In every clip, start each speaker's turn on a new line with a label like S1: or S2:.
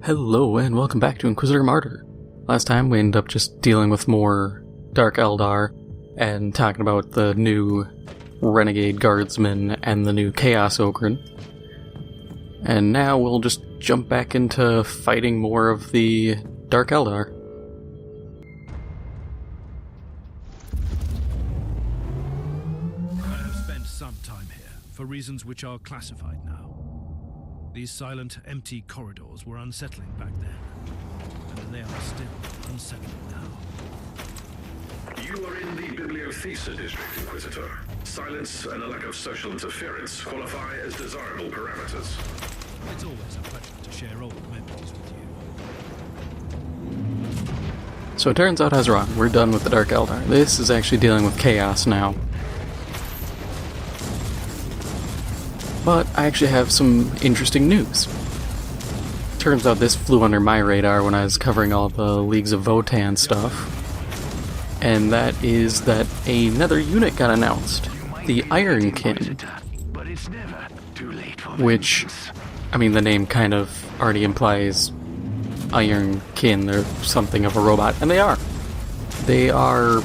S1: Hello and welcome back to Inquisitor Martyr. Last time we ended up just dealing with more Dark Eldar and talking about the new Renegade Guardsman and the new Chaos Ogryn. And now we'll just jump back into fighting more of the Dark Eldar.
S2: I have spent some time here, for reasons which are classified now. These silent, empty corridors were unsettling back then, and they are still unsettling now.
S3: You are in the Bibliotheca district, Inquisitor. Silence and a lack of social interference qualify as desirable parameters.
S2: It's always a pleasure to share old memories with you.
S1: So it turns out I was wrong. We're done with the Dark Eldar. This is actually dealing with Chaos now. But I actually have some interesting news. Turns out this flew under my radar when I was covering all the Leagues of Votann stuff. And that is that another unit got announced. The Ironkin. Which, I mean, the name kind of already implies Ironkin. They're something of a robot. And they are. They are...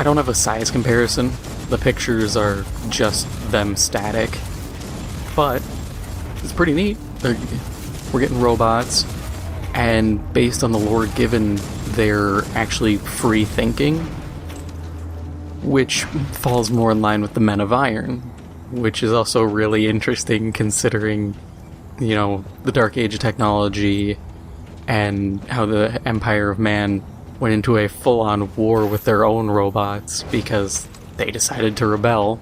S1: I don't have a size comparison. The pictures are just them static. But it's pretty neat. We're getting robots, and based on the lore given, they're actually free thinking, which falls more in line with the Men of Iron, which is also really interesting considering, you know, the Dark Age of technology and how the Empire of Man went into a full-on war with their own robots because they decided to rebel.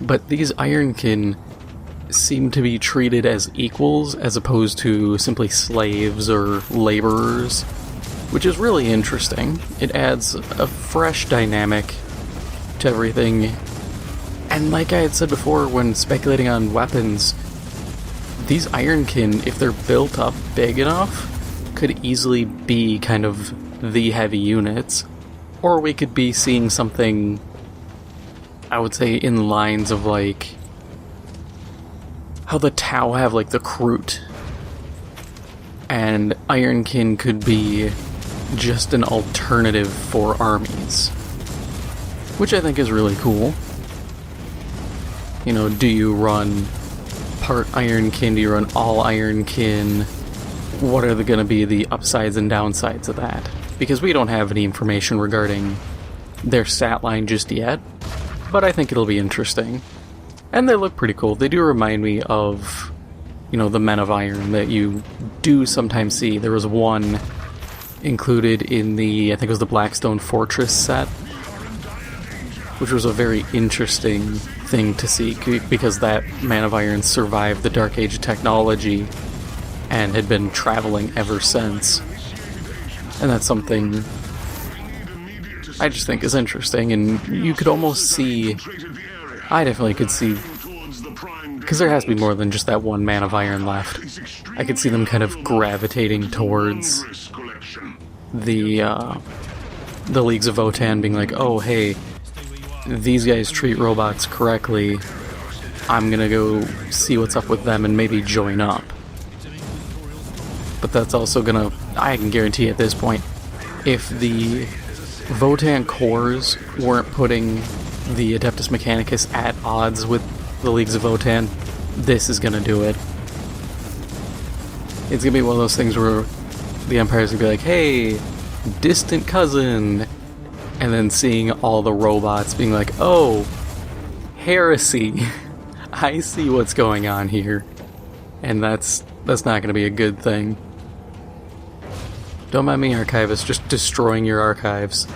S1: But these Ironkin seem to be treated as equals as opposed to simply slaves or laborers, which is really interesting. It adds a fresh dynamic to everything. And like I had said before when speculating on weapons, these Ironkin, if they're built up big enough, could easily be kind of the heavy units. Or we could be seeing something, I would say, in lines of like how the Tau have like the Kroot, and Ironkin could be just an alternative for armies, which I think is really cool. You know, do you run part Ironkin? Do you run all Ironkin? What are going to be the upsides and downsides of that? Because we don't have any information regarding their stat line just yet. But I think it'll be interesting. And they look pretty cool. They do remind me of, you know, the Men of Iron that you do sometimes see. There was one included in the, I think it was the Blackstone Fortress set, which was a very interesting thing to see, because that Man of Iron survived the Dark Age of technology and had been traveling ever since. And that's something I just think is interesting, and you could almost see, I definitely could see, because there has to be more than just that one Man of Iron left. I could see them kind of gravitating towards the Leagues of Votann, being like, oh hey, these guys treat robots correctly, I'm gonna go see what's up with them and maybe join up. But that's also gonna, I can guarantee at this point, if the Votann cores weren't putting the Adeptus Mechanicus at odds with the Leagues of Votann, this is gonna do it. It's gonna be one of those things where the Empire's gonna be like, hey, distant cousin, and then seeing all the robots being like, oh, heresy. I see what's going on here. And that's not gonna be a good thing. Don't mind me, archivists, just destroying your archives.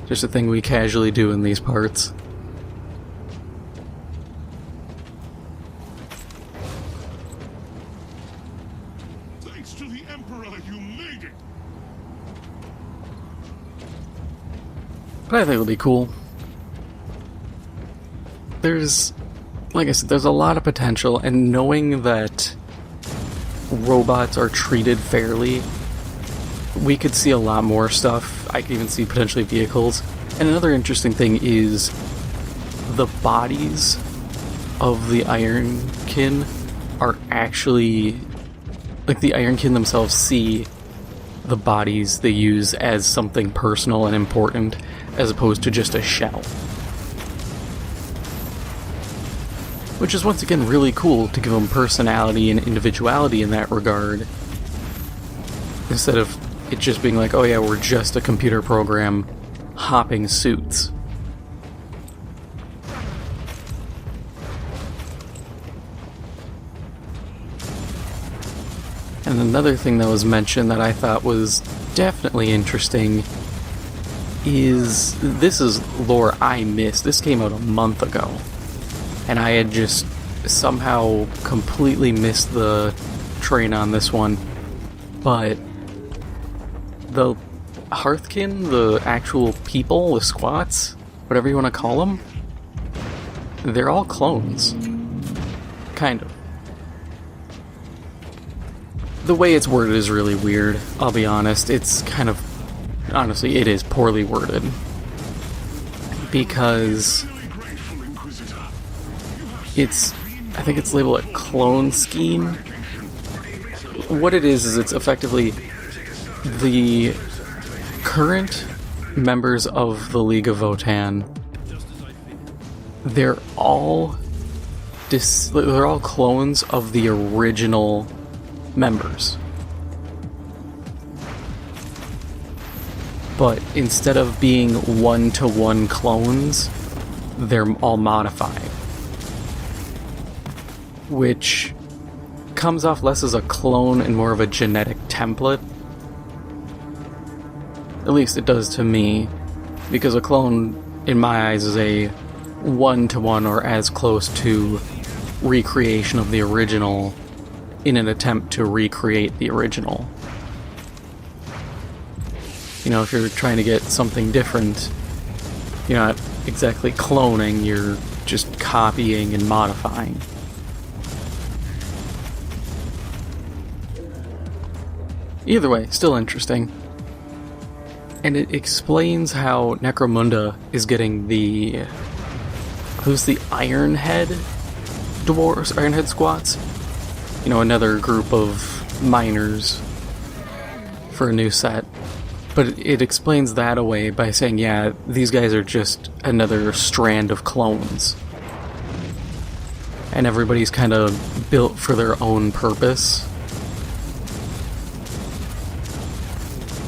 S1: Just a thing we casually do in these parts.
S4: Thanks to the Emperor, you made it.
S1: But I think it'll be cool. There's, like I said, there's a lot of potential, and knowing that robots are treated fairly, we could see a lot more stuff. I could even see potentially vehicles. And another interesting thing is the bodies of the Ironkin are actually, like, the Ironkin themselves see the bodies they use as something personal and important, as opposed to just a shell. Which is once again really cool to give them personality and individuality in that regard, instead of it just being like, oh yeah, we're just a computer program hopping suits. And another thing that was mentioned that I thought was definitely interesting is, this is lore I missed. This came out a month ago, and I had just somehow completely missed the train on this one. But the Hearthkin, the actual people, the squats, whatever you want to call them, they're all clones. Kind of. The way it's worded is really weird, I'll be honest. It's kind of... honestly, it is poorly worded. Because it's... I think it's labeled a clone scheme. What it is it's effectively the current members of the League of Votann. They're all clones of the original members. But instead of being one-to-one clones, they're all modified. Which comes off less as a clone and more of a genetic template. At least it does to me. Because a clone, in my eyes, is a one-to-one or as close to recreation of the original in an attempt to recreate the original. You know, if you're trying to get something different, you're not exactly cloning, you're just copying and modifying. Either way, still interesting. And it explains how Necromunda is getting the... who's the Ironhead dwarves, Ironhead squats? You know, another group of miners for a new set. But it explains that away by saying, yeah, these guys are just another strand of clones. And everybody's kind of built for their own purpose.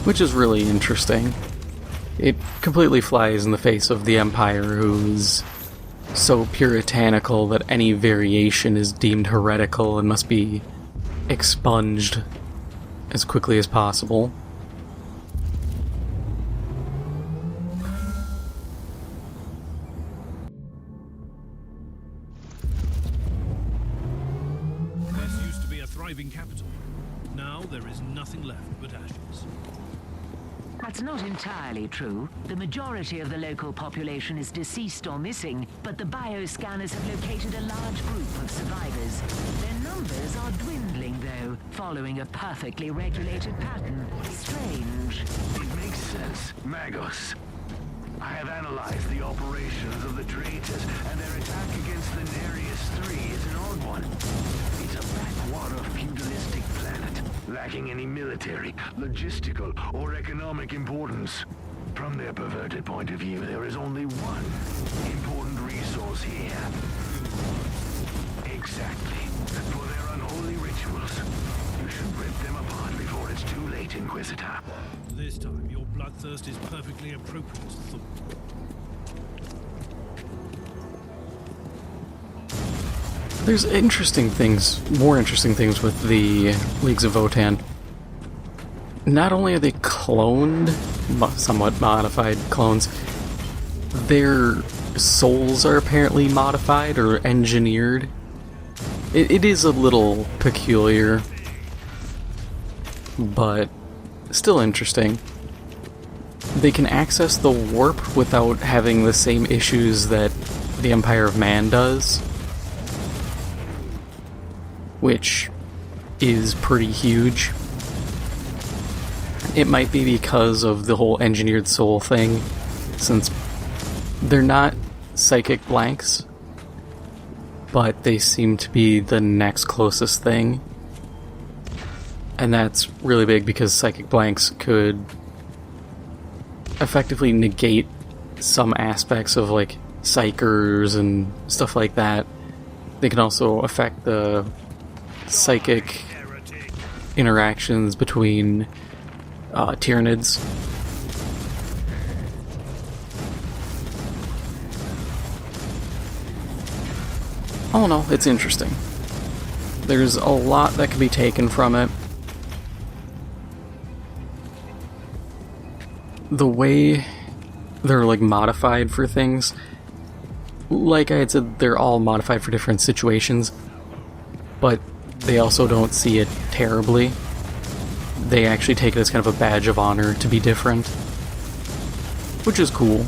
S1: Which is really interesting. It completely flies in the face of the Empire, who's so puritanical that any variation is deemed heretical and must be expunged as quickly as possible.
S2: This used to be a thriving capital. Now there is nothing left but ashes.
S5: That's not entirely true. The majority of the local population is deceased or missing, but the bioscanners have located a large group of survivors. Their numbers are dwindling, though, following a perfectly regulated pattern. Strange.
S6: It makes sense. Magos. I have analyzed the operations of the traitors, and their attack against the Nereus III is an odd one. It's a backwater feudalistic planet, lacking any military, logistical, or economic importance. From their perverted point of view, there is only one important resource here. Exactly. For their unholy rituals. You should rip them apart before it's too late, Inquisitor.
S2: This time, your bloodthirst is perfectly appropriate thought.
S1: There's interesting things, more interesting things with the Leagues of Votann. Not only are they cloned, somewhat modified clones, their souls are apparently modified or engineered. It is a little peculiar, but still interesting. They can access the warp without having the same issues that the Empire of Man does, which is pretty huge. It might be because of the whole engineered soul thing, since they're not psychic blanks. but they seem to be the next closest thing. And that's really big because Psychic Blanks could effectively negate some aspects of like Psychers and stuff like that. They can also affect the psychic interactions between Tyranids. All in all, it's interesting. There's a lot that can be taken from it. The way they're like modified for things, like I had said, they're all modified for different situations, but they also don't see it terribly. They actually take it as kind of a badge of honor to be different, which is cool.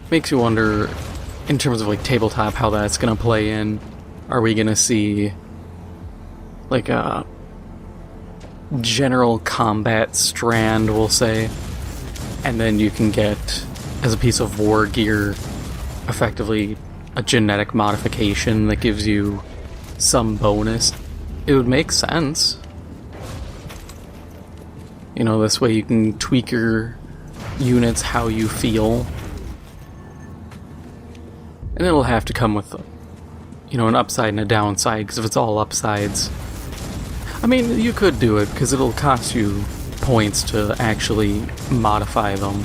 S1: Makes you wonder, in terms of like tabletop, how that's gonna play in. Are we gonna see like a general combat strand, we'll say, and then you can get, as a piece of war gear, effectively a genetic modification that gives you some bonus? It would make sense. You know, this way you can tweak your units how you feel. And it'll have to come with, you know, an upside and a downside, because if it's all upsides, I mean, you could do it, because it'll cost you points to actually modify them.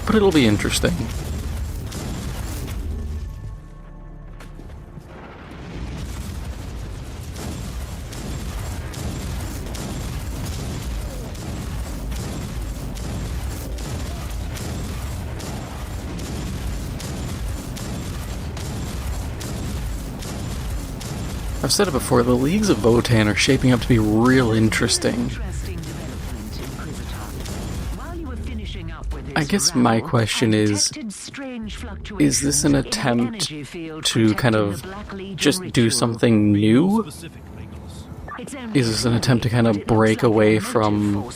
S1: But it'll be interesting. I've said it before, the Leagues of Votann are shaping up to be real interesting. I guess my question is this an attempt to kind of just do something new? Is this an attempt to kind of break away from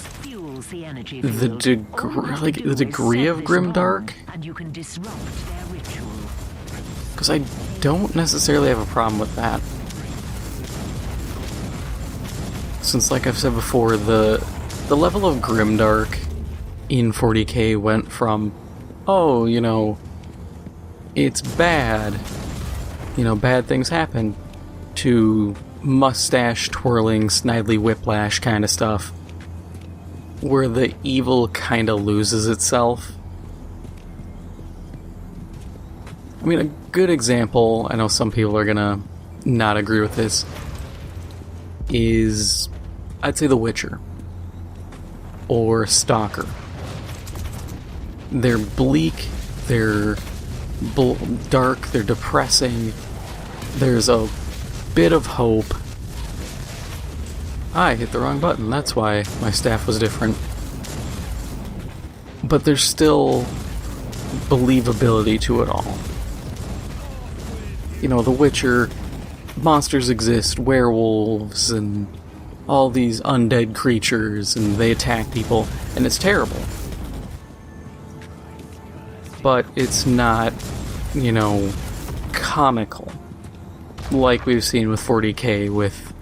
S1: the degree of grimdark? Because I don't necessarily have a problem with that. Since, like I've said before, the level of grimdark in 40K went from, oh, you know, it's bad, you know, bad things happen, to mustache twirling, snidely whiplash kind of stuff, where the evil kind of loses itself. I mean, a good example, I know some people are gonna not agree with this, is, I'd say, The Witcher or Stalker. They're bleak, they're dark, they're depressing, there's a bit of hope. I hit the wrong button, that's why my staff was different. But there's still believability to it all. You know, The Witcher, monsters exist, werewolves, and all these undead creatures, and they attack people, and it's terrible. But it's not, you know, comical, like we've seen with 40K, with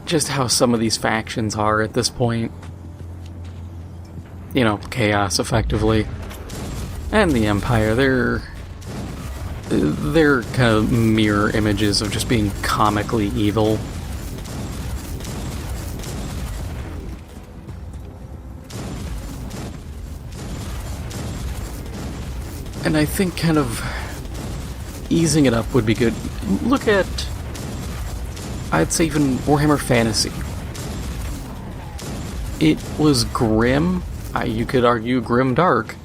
S1: just how some of these factions are at this point. You know, Chaos, effectively. And the Empire, they're kind of mirror images of just being comically evil. And I think kind of easing it up would be good. Look at, I'd say, even Warhammer Fantasy. It was grim, you could argue grim dark,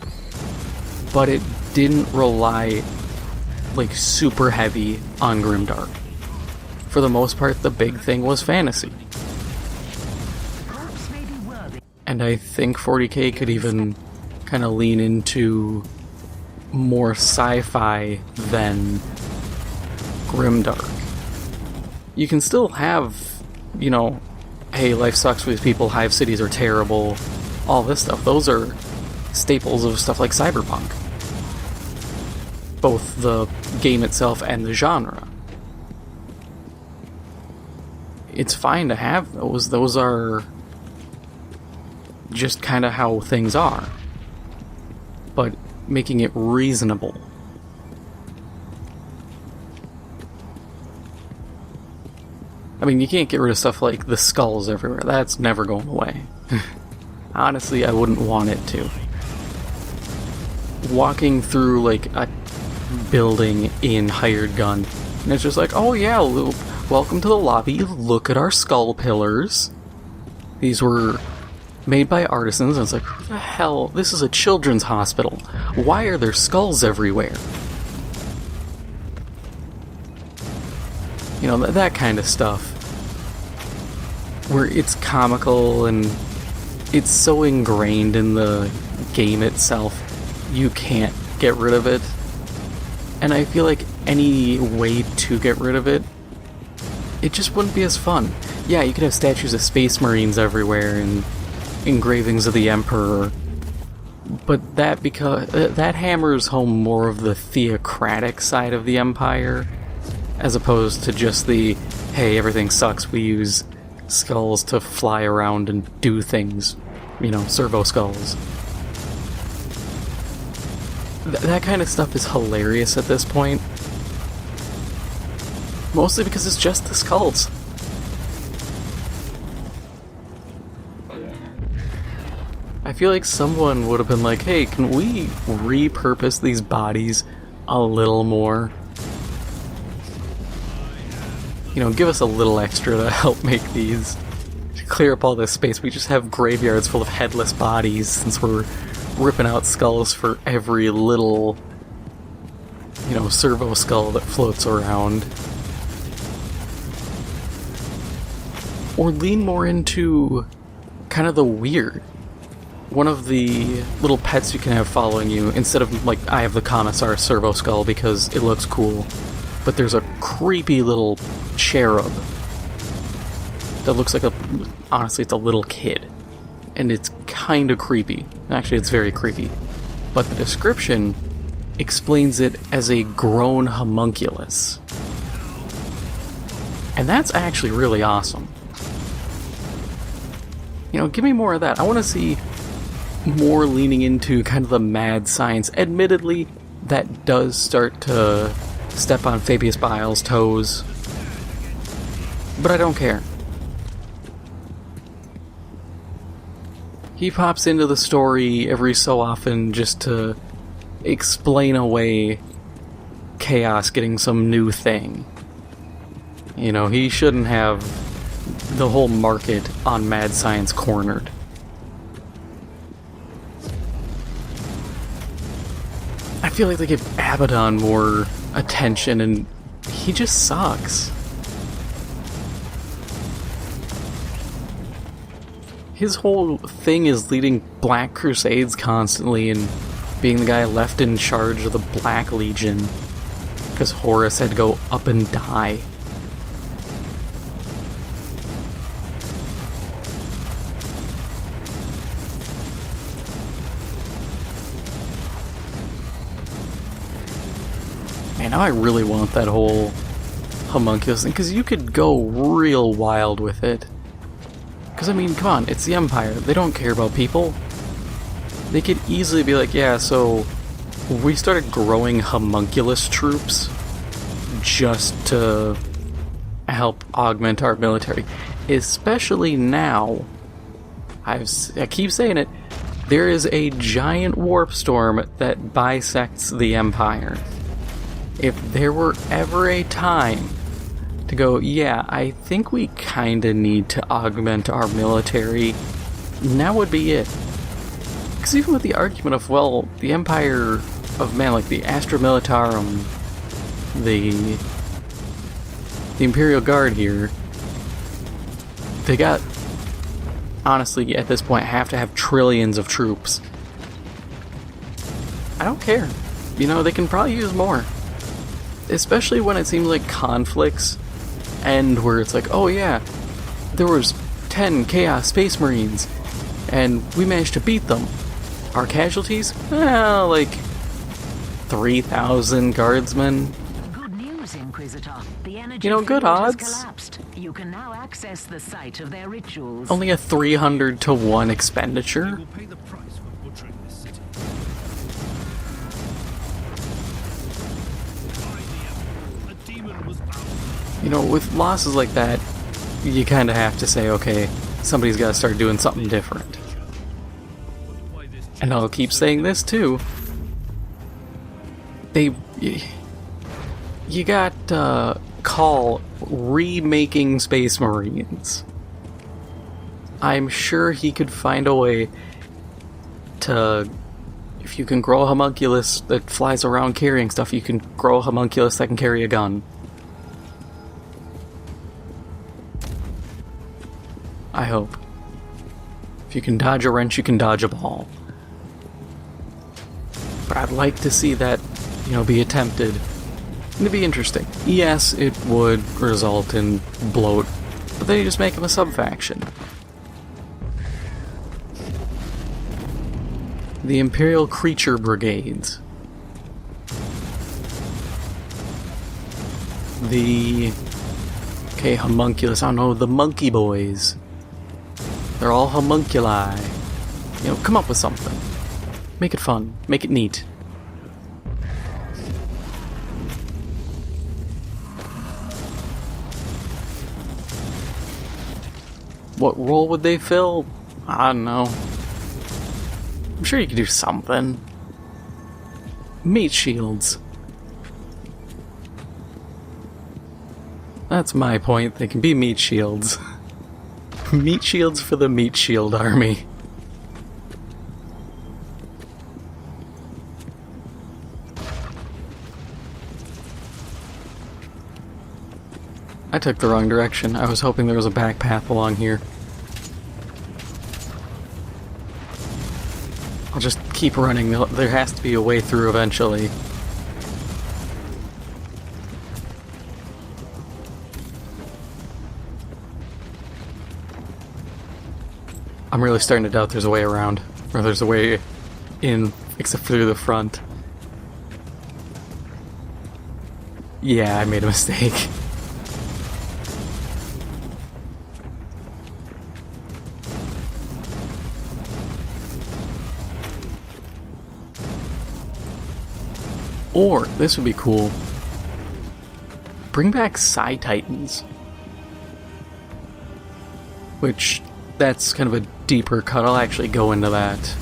S1: but it didn't rely like super heavy on grimdark. For the most part, the big thing was fantasy. And I think 40K could even kind of lean into more sci-fi than grimdark. You can still have, you know, hey, life sucks for these people, hive cities are terrible, all this stuff. Those are staples of stuff like cyberpunk. both the game itself and the genre. It's fine to have those. Those are just kind of how things are. But making it reasonable. I mean, you can't get rid of stuff like the skulls everywhere. That's never going away. Honestly, I wouldn't want it to. Walking through, like, a building in Hired Gun, and it's just like, oh yeah, welcome to the lobby, look at our skull pillars. These were made by artisans, and it's like, who the hell? This is a children's hospital. Why are there skulls everywhere? You know, that kind of stuff. Where it's comical and it's so ingrained in the game itself, you can't get rid of it. And I feel like any way to get rid of it, it just wouldn't be as fun. Yeah, you could have statues of Space Marines everywhere and engravings of the Emperor, but that hammers home more of the theocratic side of the Empire, as opposed to just the, hey, everything sucks, we use skulls to fly around and do things, you know, servo skulls. That kind of stuff is hilarious at this point. Mostly because it's just the skulls. I feel like someone would have been like, hey, can we repurpose these bodies a little more? You know, give us a little extra to help make these. To clear up all this space, we just have graveyards full of headless bodies since we're ripping out skulls for every little, you know, servo skull that floats around. Or lean more into kind of the weird. One of the little pets you can have following you, instead of, like, I have the Commissar servo skull because it looks cool, but there's a creepy little cherub that looks like honestly, it's a little kid. And it's kind of creepy. Actually, it's very creepy. But the description explains it as a grown homunculus. And that's actually really awesome. You know, give me more of that. I want to see more leaning into kind of the mad science. Admittedly, that does start to step on Fabius Bile's toes. But I don't care. He pops into the story every so often just to explain away chaos getting some new thing. You know, he shouldn't have the whole market on mad science cornered. I feel like they give Abaddon more attention, and he just sucks. His whole thing is leading Black Crusades constantly and being the guy left in charge of the Black Legion because Horus had to go up and die. Man, now I really want that whole homunculus thing, because you could go real wild with it. Because, I mean, come on, it's the Empire. They don't care about people. They could easily be like, yeah, so we started growing homunculus troops just to help augment our military. Especially now, I keep saying it, there is a giant warp storm that bisects the Empire. If there were ever a time to go, yeah, I think we kinda need to augment our military, now would be it. Because even with the argument of, well, the Empire of Man, like the Astra Militarum, the Imperial Guard here, they got, honestly, at this point, have to have trillions of troops. I don't care. You know, they can probably use more. Especially when it seems like conflicts end where it's like, oh yeah, there was 10 Chaos Space Marines, and we managed to beat them. Our casualties? Well, like 3,000 guardsmen.
S5: Good news, Inquisitor. The energy
S1: Good
S5: field has
S1: odds.
S5: collapsed. You can now access the site of their rituals.
S1: Only a 300 to 1 expenditure.
S2: We'll pay the price for butchering this city. A demon was bound.
S1: With losses like that, you kind of have to say, okay, somebody's got to start doing something different.
S2: Why this
S1: And I'll keep saying this too. You got Call remaking Space Marines. I'm sure he could find a way to, if you can grow a homunculus that flies around carrying stuff, you can grow a homunculus that can carry a gun. I hope. If you can dodge a wrench, you can dodge a ball. But I'd like to see that, be attempted. It'd be interesting. Yes, it would result in bloat, but then you just make him a sub-faction. The Imperial Creature Brigades. Okay, homunculus, I don't know, the Monkey Boys. They're all homunculi. Come up with something. Make it fun. Make it neat. What role would they fill? I don't know. I'm sure you could do something. Meat shields. That's my point. They can be meat shields. Meat shields for the meat shield army. I took the wrong direction. I was hoping there was a back path along here. I'll just keep running. There has to be a way through eventually. I'm really starting to doubt there's a way around. Or there's a way in, except through the front. Yeah, I made a mistake. Or, this would be cool, bring back Psi Titans. Which, that's kind of a deeper cut. I'll actually go into that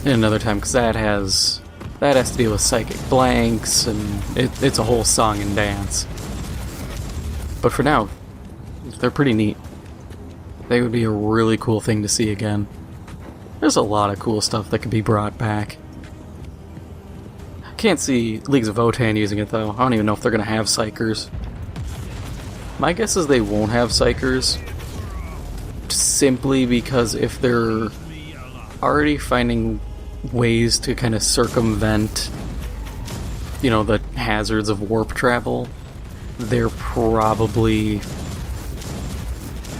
S1: in another time, because that has to deal with psychic blanks, and it's a whole song and dance. But for now, they're pretty neat. They would be a really cool thing to see again. There's a lot of cool stuff that could be brought back. Can't see Leagues of Votann using it though. I don't even know if they're going to have Psychers. My guess is they won't have Psychers, simply because if they're already finding ways to kind of circumvent, the hazards of warp travel, they're probably...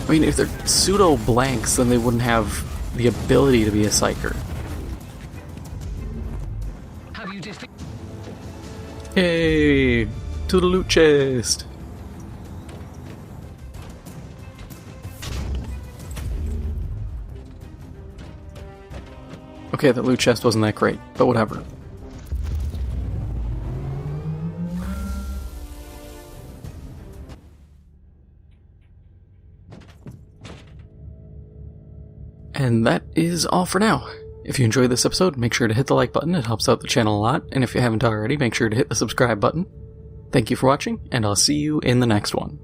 S1: if they're pseudo-blanks, then they wouldn't have the ability to be a Psyker. Hey, to the loot chest. Okay, the loot chest wasn't that great, but whatever. And that is all for now. If you enjoyed this episode, make sure to hit the like button, it helps out the channel a lot, and if you haven't already, make sure to hit the subscribe button. Thank you for watching, and I'll see you in the next one.